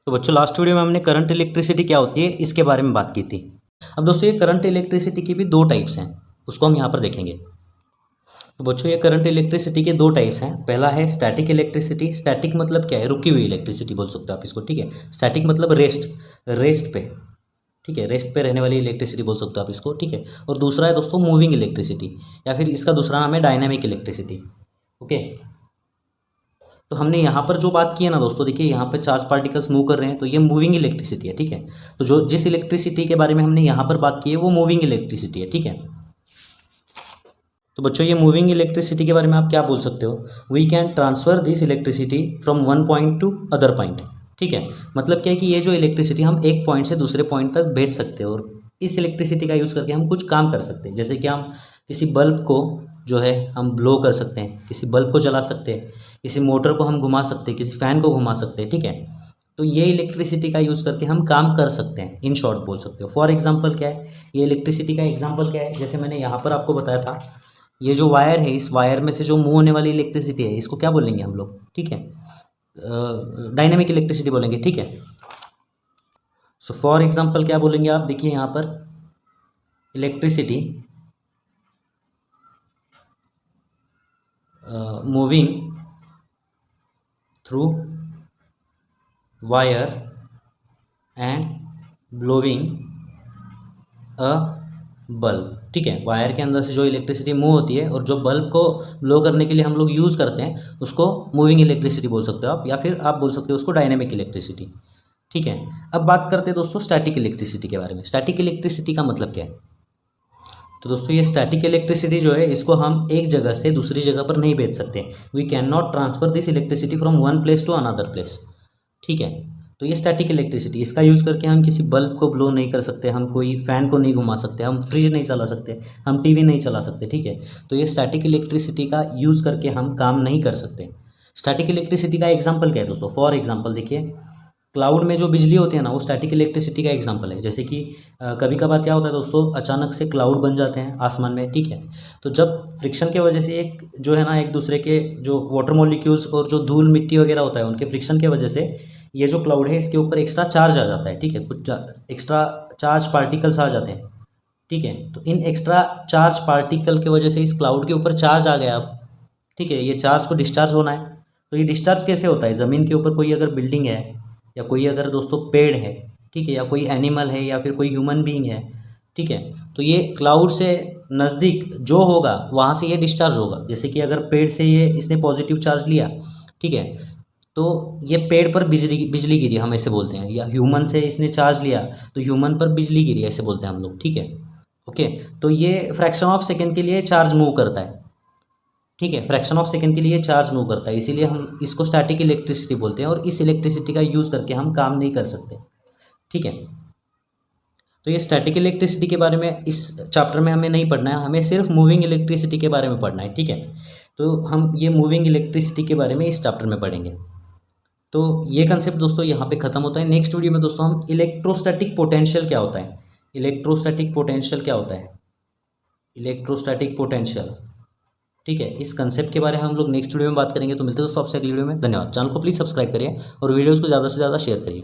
तो बच्चों last video में हमने करंट इलेक्ट्रिसिटी क्या होती है इसके बारे में बात की थी। अब दोस्तों ये करंट इलेक्ट्रिसिटी की भी दो टाइप्स हैं, उसको हम यहाँ पर देखेंगे। तो बच्चों ये करंट इलेक्ट्रिसिटी के दो टाइप्स हैं। पहला है स्टैटिक इलेक्ट्रिसिटी। स्टैटिक मतलब क्या है? रुकी हुई इलेक्ट्रिसिटी बोल सकते हो आप इसको, ठीक है। स्टैटिक मतलब रेस्ट पे, ठीक है, रेस्ट पे रहने वाली इलेक्ट्रिसिटी बोल सकते हो आप इसको, ठीक है। और दूसरा है दोस्तों मूविंग इलेक्ट्रिसिटी, या फिर इसका दूसरा नाम है डायनामिक इलेक्ट्रिसिटी। ओके, तो हमने यहाँ पर जो बात की है ना दोस्तों, देखिए यहाँ पर चार्ज पार्टिकल्स मूव कर रहे हैं, तो ये मूविंग इलेक्ट्रिसिटी है, ठीक है। तो जो जिस इलेक्ट्रिसिटी के बारे में हमने यहाँ पर बात की है वो मूविंग इलेक्ट्रिसिटी है, ठीक है। तो बच्चों ये मूविंग इलेक्ट्रिसिटी के बारे में आप क्या बोल सकते हो? We can transfer this electricity from one point to other point, ठीक है। मतलब क्या है कि ये जो इलेक्ट्रिसिटी हम एक पॉइंट से दूसरे पॉइंट तक भेज सकते हैं, और इस इलेक्ट्रिसिटी का यूज़ करके हम कुछ काम कर सकते हैं। जैसे कि हम किसी बल्ब को जो है हम ब्लो कर सकते हैं, किसी बल्ब को जला सकते हैं, किसी मोटर को हम घुमा सकते हैं, किसी फ़ैन को घुमा सकते हैं, ठीक है। तो ये इलेक्ट्रिसिटी का यूज़ करके हम काम कर सकते हैं, इन शॉर्ट बोल सकते हो। फॉर एग्जांपल क्या है, ये इलेक्ट्रिसिटी का एग्जांपल क्या है? जैसे मैंने यहाँ पर आपको बताया था, ये जो वायर है, इस वायर में से जो मूव होने वाली इलेक्ट्रिसिटी है, इसको क्या बोलेंगे हम लोग, ठीक है, डायनेमिक इलेक्ट्रिसिटी बोलेंगे, ठीक है। सो फॉर एग्जांपल क्या बोलेंगे आप? देखिए यहाँ पर electricity moving through wire and blowing a bulb, ठीक है। वायर के अंदर से जो इलेक्ट्रिसिटी मूव होती है और जो बल्ब को ब्लो करने के लिए हम लोग यूज़ करते हैं, उसको मूविंग इलेक्ट्रिसिटी बोल सकते हो आप, या फिर आप बोल सकते हो उसको डायनेमिक इलेक्ट्रिसिटी, ठीक है। अब बात करते हैं दोस्तों स्टैटिक इलेक्ट्रिसिटी के बारे में। स्टैटिक इलेक्ट्रिसिटी का मतलब क्या है? तो दोस्तों ये स्टैटिक इलेक्ट्रिसिटी जो है, इसको हम एक जगह से दूसरी जगह पर नहीं भेज सकते। We can not transfer this electricity from one place to another place, ठीक है। तो ये स्टैटिक इलेक्ट्रिसिटी, इसका यूज़ करके हम किसी बल्ब को ब्लो नहीं कर सकते, हम कोई फ़ैन को नहीं घुमा सकते, हम फ्रिज नहीं चला सकते, हम टीवी नहीं चला सकते, ठीक है। तो ये स्टैटिक इलेक्ट्रिसिटी का यूज़ करके हम काम नहीं कर सकते। स्टैटिक इलेक्ट्रिसिटी का एग्जांपल क्या है दोस्तों? फॉर एग्जांपल देखिए, क्लाउड में जो बिजली होती है ना, वो स्टैटिक इलेक्ट्रिसिटी का एग्जांपल है। जैसे कि कभी कभार क्या होता है दोस्तों, अचानक से क्लाउड बन जाते हैं आसमान में, ठीक है। तो जब फ्रिक्शन के वजह से एक जो है ना, एक दूसरे के जो वाटर मॉलिक्यूल्स और जो धूल मिट्टी वगैरह होता है, उनके फ्रिक्शन के वजह से ये जो क्लाउड है, इसके ऊपर एक्स्ट्रा चार्ज आ जाता है, ठीक है। कुछ एक्स्ट्रा चार्ज पार्टिकल्स आ जाते हैं, ठीक है। तो इन एक्स्ट्रा चार्ज पार्टिकल की वजह से इस क्लाउड के ऊपर चार्ज आ गया अब, ठीक है। ये चार्ज को डिस्चार्ज होना है, तो ये डिस्चार्ज कैसे होता है? ज़मीन के ऊपर कोई अगर बिल्डिंग है, या कोई अगर दोस्तों पेड़ है, ठीक है, या कोई एनिमल है, या फिर कोई ह्यूमन बीइंग है, ठीक है, तो ये क्लाउड से नज़दीक जो होगा वहाँ से ये डिस्चार्ज होगा। जैसे कि अगर पेड़ से ये इसने पॉजिटिव चार्ज लिया, ठीक है, तो ये पेड़ पर बिजली बिजली गिरी, हम ऐसे बोलते हैं। या ह्यूमन से इसने चार्ज लिया तो ह्यूमन पर बिजली गिरी, ऐसे बोलते हैं हम लोग, ठीक है। ओके, तो ये फ्रैक्शन ऑफ सेकेंड के लिए चार्ज मूव करता है, ठीक है। फ्रैक्शन ऑफ सेकंड के लिए चार्ज मूव करता है, इसीलिए हम इसको स्टैटिक इलेक्ट्रिसिटी बोलते हैं। और इस इलेक्ट्रिसिटी का यूज़ करके हम काम नहीं कर सकते, ठीक है। तो ये स्टैटिक इलेक्ट्रिसिटी के बारे में इस चैप्टर में हमें नहीं पढ़ना है, हमें सिर्फ मूविंग इलेक्ट्रिसिटी के बारे में पढ़ना है, ठीक है। तो हम ये मूविंग इलेक्ट्रिसिटी के बारे में इस चैप्टर में पढ़ेंगे। तो ये कंसेप्ट दोस्तों यहाँ पे ख़त्म होता है। नेक्स्ट वीडियो में दोस्तों हम इलेक्ट्रोस्टैटिक पोटेंशियल क्या होता है, इलेक्ट्रोस्टैटिक पोटेंशियल क्या होता है, इलेक्ट्रोस्टैटिक पोटेंशियल, ठीक है, इस कंसेप्ट के बारे में हम लोग नेक्स्ट वीडियो में बात करेंगे। तो मिलते हैं दोस्तों आपसे अगली वीडियो में। धन्यवाद। चैनल को प्लीज़ सब्सक्राइब करिए और वीडियोज़ को ज़्यादा से ज़्यादा शेयर करिए।